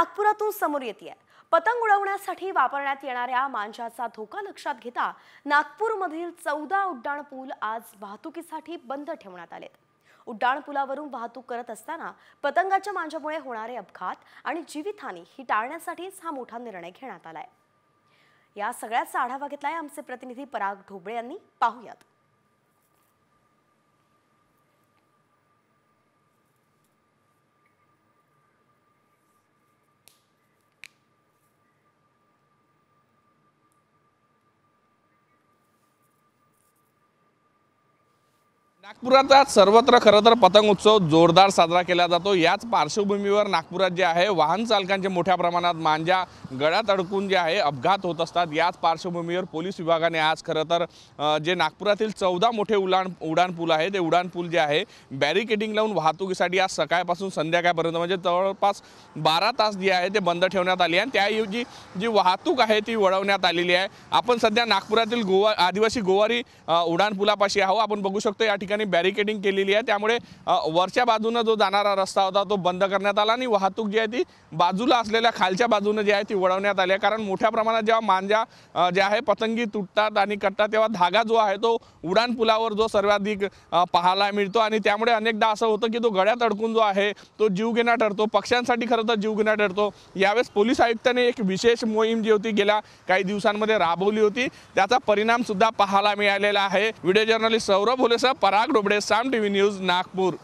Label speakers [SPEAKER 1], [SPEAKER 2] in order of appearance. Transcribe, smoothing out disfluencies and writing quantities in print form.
[SPEAKER 1] नागपुरातून समोर येते। पतंग उडवण्यासाठी वापरण्यात येणाऱ्या मांजाचा धोका लक्षात घेता नागपूरमधील 14 उड्डाण पूल आज वाहतुकीसाठी बंद ठेवण्यात आलेत। उड्डाण पुलावरून वाहतूक करत असताना पतंगाच्या मांजामुळे होणारे अपघात आणि जीवितहानी ही टाळण्यासाठीच हा मोठा निर्णय घेण्यात आलाय। या सगळ्याचा आढावा घेतलाय आमचे प्रतिनिधी पराग ढोबळे यांनी। पाहूयात।
[SPEAKER 2] नागपुरात आज सर्वत्र खरं तर पतंग उत्सव जोरदार साजरा केला जातो। याच पार्श्वभूमीवर नागपुरात जे आहे वाहन चालकांचे मोठ्या प्रमाणात मांजा गळ्यात अडकून जे आहे अपघात होत असतात। याच पार्श्वभूमीवर पोलीस विभागाने आज खरं तर जे नागपुरातील 14 मोठे उड्डाण पूल आहे ते उड्डाण पूल जे आहे बॅरिकेडिंग लावून वाहतुकीसाठी आज सकाळपासून संध्याकाळपर्यंत म्हणजे जवळपास 12 तास जे आहे ते बंद ठेवण्यात आले आणि त्याऐवजी जी वाहतूक आहे ती वळवण्यात आलेली आहे। आपण सध्या नागपुरातील आदिवासी गोवारी उड्डाण पुलापाशी आहोत। आपण बघू शकतो या ठिकाणी बॅरिकेडिंग केलेली आहे, त्यामुळे वरच्या बाजूने जो जाणारा रस्ता होता तो बंद करण्यात आला आणि वाहतूक जी आहे ती बाजूला असलेल्या खालच्या बाजूने जी आहे ती वळवण्यात आली आहे। कारण मोठ्या प्रमाणात जेव्हा मांजा जे आहे पतंगी तुटतात आणि कटतात तेव्हा धागा जो आहे तो उड्डाण पुलावर जो सर्वाधिक पाहायला मिळतो आणि त्यामुळे अनेकदा असं होतं की तो गळ्यात अडकून जो आहे तो जीवघेणा ठरतो, पक्ष्यांसाठी खरं तर जीवघेणा ठरतो। यावेळेस पोलीस आयुक्तांनी एक विशेष मोहीम जी होती गेल्या काही दिवसांमध्ये राबवली होती, त्याचा परिणाम सुद्धा पाहायला मिळालेला आहे। व्हिडिओ जर्नलिस्ट सौरभ भोलेसह पराग ढोबळे, साम टीव्ही न्यूज, नागपूर।